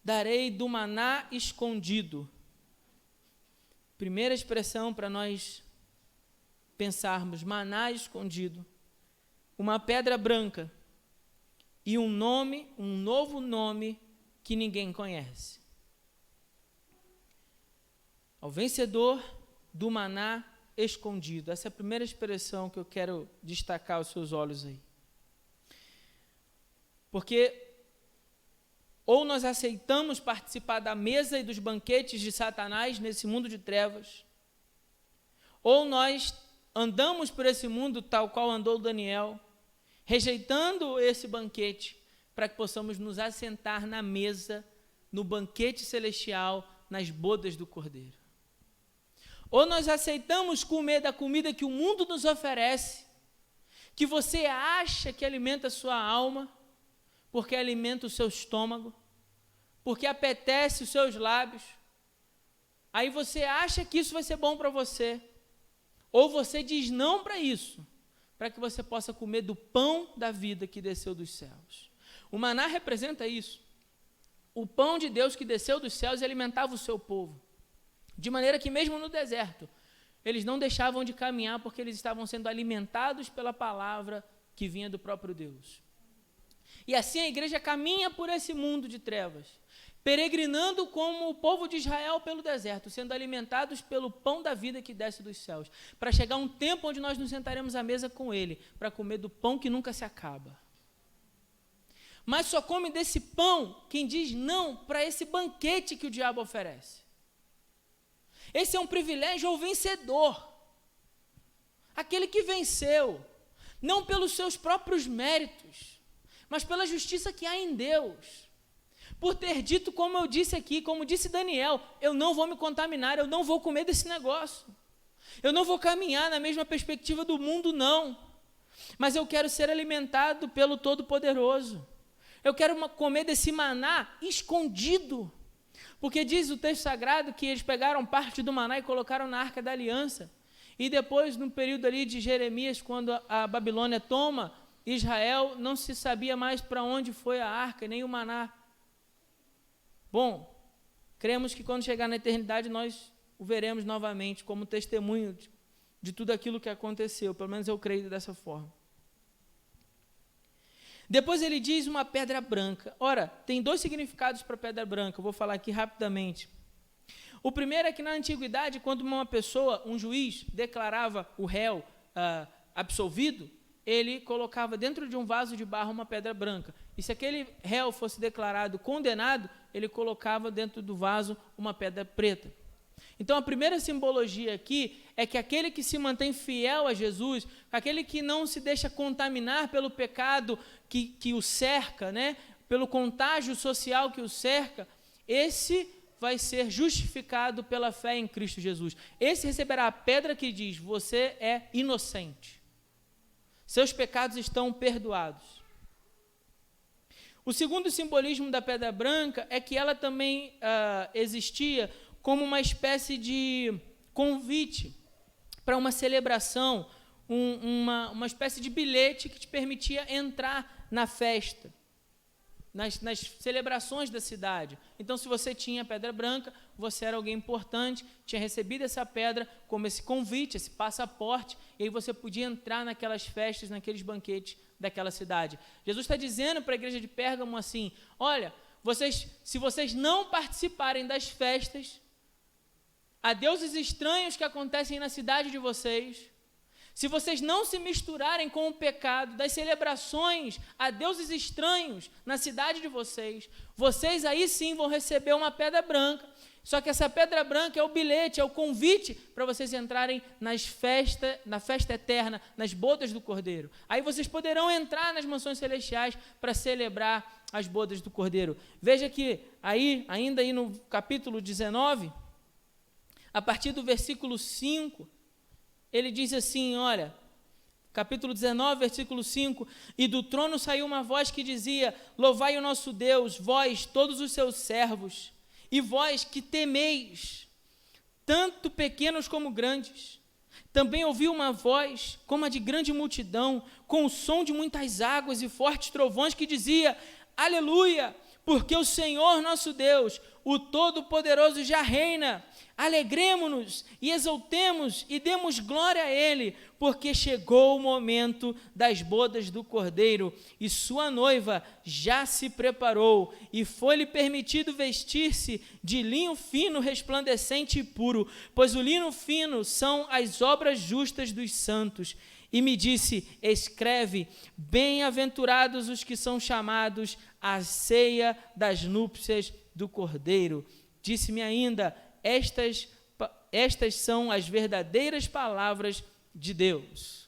darei do maná escondido, Primeira expressão para nós pensarmos: maná escondido, uma pedra branca e um novo nome que ninguém conhece. Ao vencedor do maná escondido. Essa é a primeira expressão que eu quero destacar aos seus olhos aí. Porque ou nós aceitamos participar da mesa e dos banquetes de Satanás nesse mundo de trevas, ou nós andamos por esse mundo tal qual andou Daniel, rejeitando esse banquete, para que possamos nos assentar na mesa, no banquete celestial, nas bodas do Cordeiro. Ou nós aceitamos comer da comida que o mundo nos oferece, que você acha que alimenta a sua alma, porque alimenta o seu estômago, porque apetece os seus lábios. Aí você acha que isso vai ser bom para você, ou você diz não para isso, para que você possa comer do pão da vida que desceu dos céus. O maná representa isso. O pão de Deus que desceu dos céus e alimentava o seu povo. De maneira que mesmo no deserto, eles não deixavam de caminhar, porque eles estavam sendo alimentados pela palavra que vinha do próprio Deus. E assim a igreja caminha por esse mundo de trevas, peregrinando como o povo de Israel pelo deserto, sendo alimentados pelo pão da vida que desce dos céus, para chegar um tempo onde nós nos sentaremos à mesa com Ele, para comer do pão que nunca se acaba. Mas só come desse pão quem diz não para esse banquete que o diabo oferece. Esse é um privilégio ao vencedor, aquele que venceu, não pelos seus próprios méritos, mas pela justiça que há em Deus, por ter dito, como eu disse aqui, como disse Daniel, eu não vou me contaminar, eu não vou comer desse negócio, eu não vou caminhar na mesma perspectiva do mundo, não, mas eu quero ser alimentado pelo Todo-Poderoso, eu quero comer desse maná escondido, porque diz o texto sagrado que eles pegaram parte do maná e colocaram na Arca da Aliança, e depois, no período ali de Jeremias, quando a Babilônia toma Israel, não se sabia mais para onde foi a arca, nem o maná. Bom, cremos que quando chegar na eternidade, nós o veremos novamente como testemunho de tudo aquilo que aconteceu, pelo menos eu creio dessa forma. Depois ele diz uma pedra branca. Ora, tem dois significados para pedra branca, eu vou falar aqui rapidamente. O primeiro é que na antiguidade, quando uma pessoa, um juiz, declarava o réu absolvido, ele colocava dentro de um vaso de barro uma pedra branca. E se aquele réu fosse declarado condenado, ele colocava dentro do vaso uma pedra preta. Então, a primeira simbologia aqui é que aquele que se mantém fiel a Jesus, aquele que não se deixa contaminar pelo pecado que o cerca, né, pelo contágio social que o cerca, esse vai ser justificado pela fé em Cristo Jesus. Esse receberá a pedra que diz: você é inocente. Seus pecados estão perdoados. O segundo simbolismo da pedra branca é que ela também existia como uma espécie de convite para uma celebração, uma espécie de bilhete que te permitia entrar na festa, nas celebrações da cidade. Então, se você tinha pedra branca, você era alguém importante, tinha recebido essa pedra como esse convite, esse passaporte, e aí você podia entrar naquelas festas, naqueles banquetes daquela cidade. Jesus está dizendo para a igreja de Pérgamo assim: olha, se vocês não participarem das festas, a deuses estranhos que acontecem na cidade de vocês, se vocês não se misturarem com o pecado das celebrações a deuses estranhos na cidade de vocês, vocês aí sim vão receber uma pedra branca. Só que essa pedra branca é o bilhete, é o convite para vocês entrarem na festa eterna, nas bodas do Cordeiro. Aí vocês poderão entrar nas mansões celestiais para celebrar as bodas do Cordeiro. Veja que ainda aí no capítulo 19, a partir do versículo 5, ele diz assim, olha, capítulo 19, versículo 5, e do trono saiu uma voz que dizia: louvai o nosso Deus, vós, todos os seus servos, e vós que temeis, tanto pequenos como grandes. Também ouvi uma voz, como a de grande multidão, com o som de muitas águas e fortes trovões, que dizia: aleluia, porque o Senhor nosso Deus, o Todo-Poderoso, já reina. Alegremo-nos e exultemos e demos glória a Ele, porque chegou o momento das bodas do Cordeiro, e sua noiva já se preparou, e foi-lhe permitido vestir-se de linho fino, resplandecente e puro, pois o linho fino são as obras justas dos santos. E me disse: escreve, bem-aventurados os que são chamados à ceia das núpcias do Cordeiro. Disse-me ainda: estas são as verdadeiras palavras de Deus.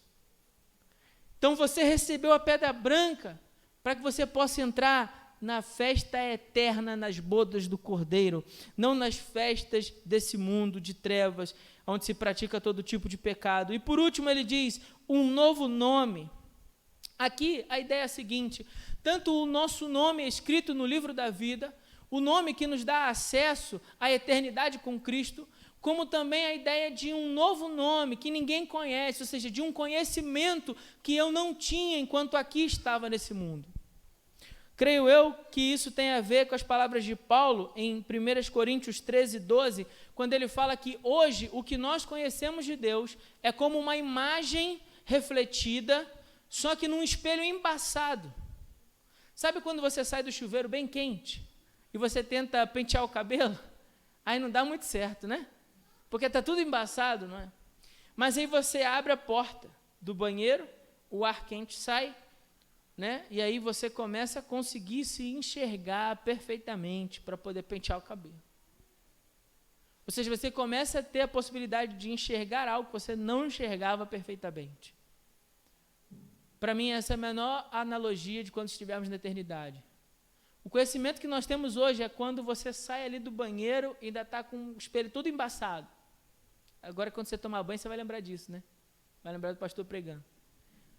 Então você recebeu a pedra branca para que você possa entrar na festa eterna, nas bodas do Cordeiro, não nas festas desse mundo de trevas, onde se pratica todo tipo de pecado. E por último ele diz, um novo nome. Aqui a ideia é a seguinte: tanto o nosso nome é escrito no livro da vida, o nome que nos dá acesso à eternidade com Cristo, como também a ideia de um novo nome que ninguém conhece, ou seja, de um conhecimento que eu não tinha enquanto aqui estava nesse mundo. Creio eu que isso tem a ver com as palavras de Paulo em 1 Coríntios 13, 12, quando ele fala que hoje o que nós conhecemos de Deus é como uma imagem refletida, só que num espelho embaçado. Sabe quando você sai do chuveiro bem quente e você tenta pentear o cabelo? Aí não dá muito certo, né? Porque está tudo embaçado, não é? Mas aí você abre a porta do banheiro, o ar quente sai, né? E aí você começa a conseguir se enxergar perfeitamente para poder pentear o cabelo. Ou seja, você começa a ter a possibilidade de enxergar algo que você não enxergava perfeitamente. Para mim, essa é a menor analogia de quando estivermos na eternidade. O conhecimento que nós temos hoje é quando você sai ali do banheiro e ainda está com o espelho todo embaçado. Agora, quando você tomar banho, você vai lembrar disso, né? Vai lembrar do pastor pregando.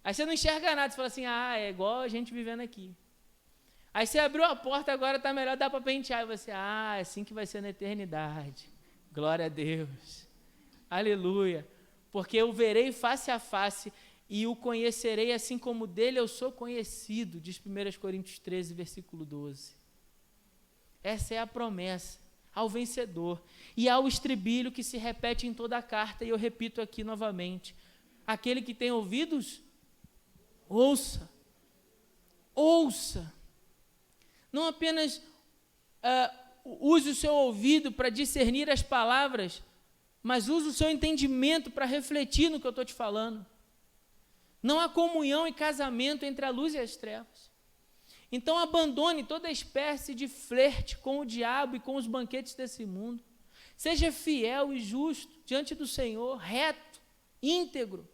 Aí você não enxerga nada, você fala assim, é igual a gente vivendo aqui. Aí você abriu a porta, agora está melhor, dá para pentear. E você, é assim que vai ser na eternidade. Glória a Deus. Aleluia. Porque eu verei face a face e o conhecerei assim como dele eu sou conhecido, diz 1 Coríntios 13, versículo 12. Essa é a promessa ao vencedor. E há o estribilho que se repete em toda a carta, e eu repito aqui novamente. Aquele que tem ouvidos, ouça. Ouça. Não apenas use o seu ouvido para discernir as palavras, mas use o seu entendimento para refletir no que eu estou te falando. Não há comunhão e casamento entre a luz e as trevas. Então abandone toda espécie de flerte com o diabo e com os banquetes desse mundo. Seja fiel e justo diante do Senhor, reto, íntegro.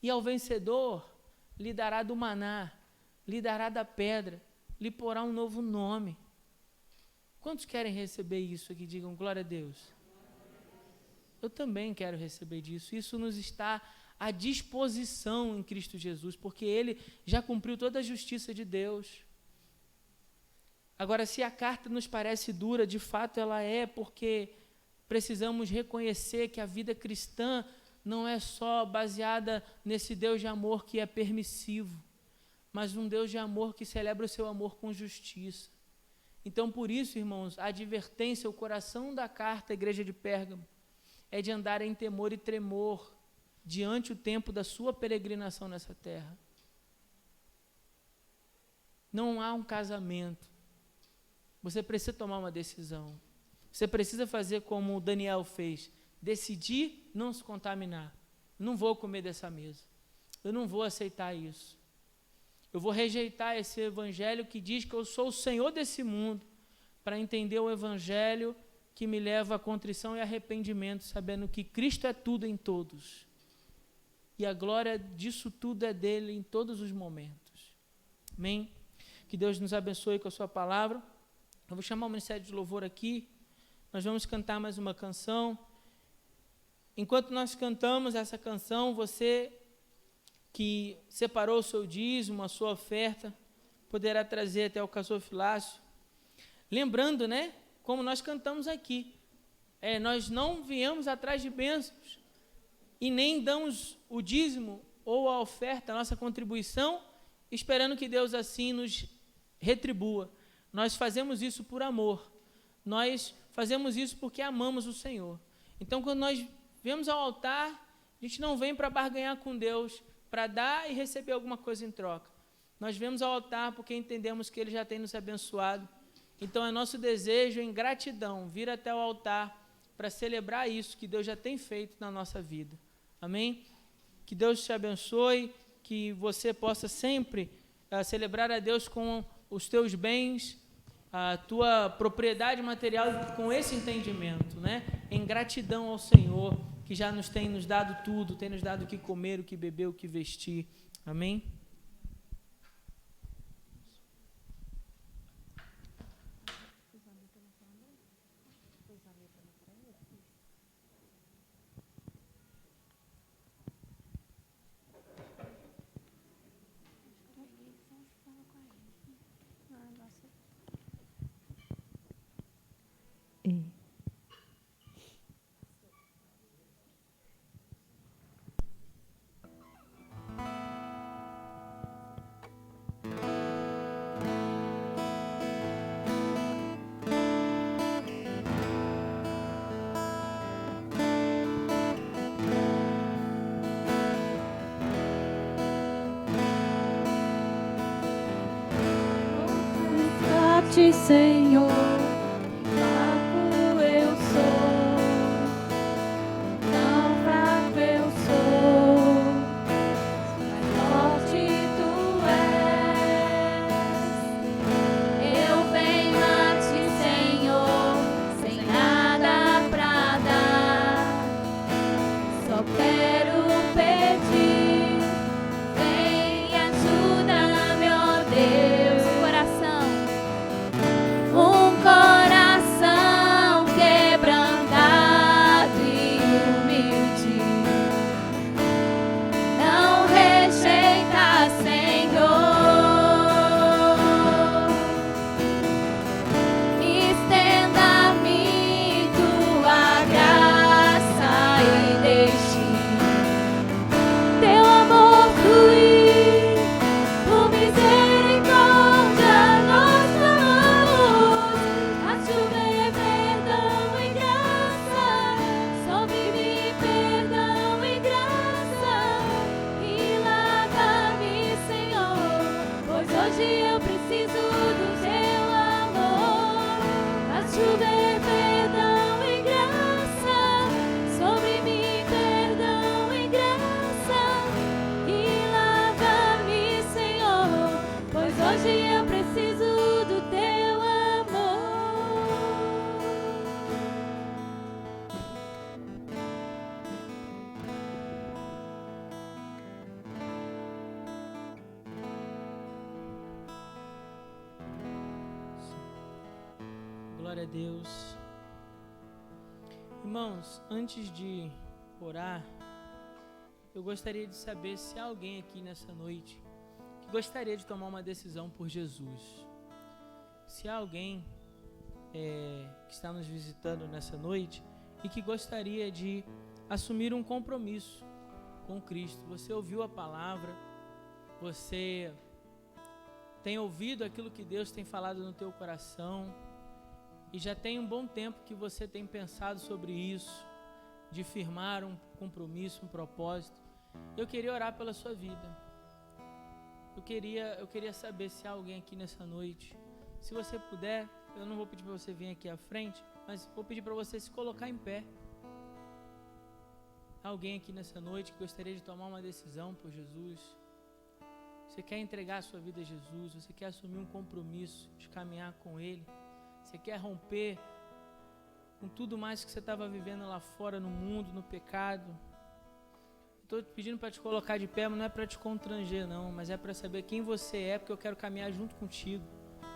E ao vencedor lhe dará do maná, lhe dará da pedra, lhe porá um novo nome. Quantos querem receber isso aqui? Digam glória a Deus. Eu também quero receber disso. Isso nos está à disposição em Cristo Jesus, porque Ele já cumpriu toda a justiça de Deus. Agora, se a carta nos parece dura, de fato ela é, porque precisamos reconhecer que a vida cristã não é só baseada nesse Deus de amor que é permissivo, mas um Deus de amor que celebra o seu amor com justiça. Então, por isso, irmãos, a advertência, o coração da carta à igreja de Pérgamo é de andar em temor e tremor diante o tempo da sua peregrinação nessa terra. Não há um casamento. Você precisa tomar uma decisão. Você precisa fazer como o Daniel fez, decidir não se contaminar. Não vou comer dessa mesa. Eu não vou aceitar isso. Eu vou rejeitar esse evangelho que diz que eu sou o Senhor desse mundo, para entender o evangelho que me leva à contrição e arrependimento, sabendo que Cristo é tudo em todos. E a glória disso tudo é dele em todos os momentos. Amém? Que Deus nos abençoe com a sua palavra. Eu vou chamar o Ministério de Louvor aqui. Nós vamos cantar mais uma canção. Enquanto nós cantamos essa canção, você que separou o seu dízimo, a sua oferta, poderá trazer até o gasofilácio. Lembrando, né, como nós cantamos aqui, nós não viemos atrás de bênçãos e nem damos o dízimo ou a oferta, a nossa contribuição, esperando que Deus assim nos retribua. Nós fazemos isso por amor. Nós fazemos isso porque amamos o Senhor. Então, quando nós vemos ao altar, a gente não vem para barganhar com Deus, para dar e receber alguma coisa em troca. Nós vemos ao altar porque entendemos que Ele já tem nos abençoado. Então, é nosso desejo, em gratidão, vir até o altar para celebrar isso que Deus já tem feito na nossa vida. Amém? Que Deus te abençoe, que você possa sempre celebrar a Deus com os teus bens, a tua propriedade material, com esse entendimento, né? Em gratidão ao Senhor, que já tem nos dado tudo, tem nos dado o que comer, o que beber, o que vestir. Amém? Senhor, fraco eu sou, tão fraco eu sou, mas forte tu és. Eu venho a ti, Senhor, sem nada pra dar, só quero pedir, vem ajuda-me, ó Deus, coração. Coração quebrantado e humilde, não rejeita, Senhor. Estenda-me tua graça e deixe teu amor fluir, por misericórdia nós clamamos. A chover perdão e graça, sobre-me perdão e graça, e lava-me, Senhor, pois hoje eu preciso do teu amor. A chover perdão e graça, sobre-me perdão e graça, e lava-me, Senhor, pois hoje eu preciso do teu amor. Glória a Deus. Irmãos, antes de orar, eu gostaria de saber se há alguém aqui nessa noite que gostaria de tomar uma decisão por Jesus. Se há alguém que está nos visitando nessa noite e que gostaria de assumir um compromisso com Cristo. Você ouviu a palavra, você tem ouvido aquilo que Deus tem falado no teu coração, e já tem um bom tempo que você tem pensado sobre isso, de firmar um compromisso, um propósito. Eu queria orar pela sua vida. Eu queria saber se há alguém aqui nessa noite. Se você puder, eu não vou pedir para você vir aqui à frente, mas vou pedir para você se colocar em pé. Há alguém aqui nessa noite que gostaria de tomar uma decisão por Jesus? Você quer entregar a sua vida a Jesus? Você quer assumir um compromisso de caminhar com Ele? Você quer romper com tudo mais que você estava vivendo lá fora no mundo, no pecado? Estou te pedindo para te colocar de pé, mas não é para te constranger não, mas é para saber quem você é, porque eu quero caminhar junto contigo,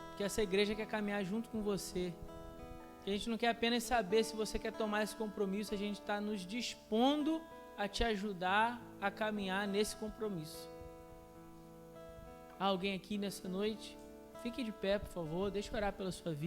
porque essa igreja quer caminhar junto com você. E a gente não quer apenas saber se você quer tomar esse compromisso, a gente está nos dispondo a te ajudar a caminhar nesse compromisso. Há alguém aqui nessa noite? Fique de pé, por favor, deixa eu orar pela sua vida.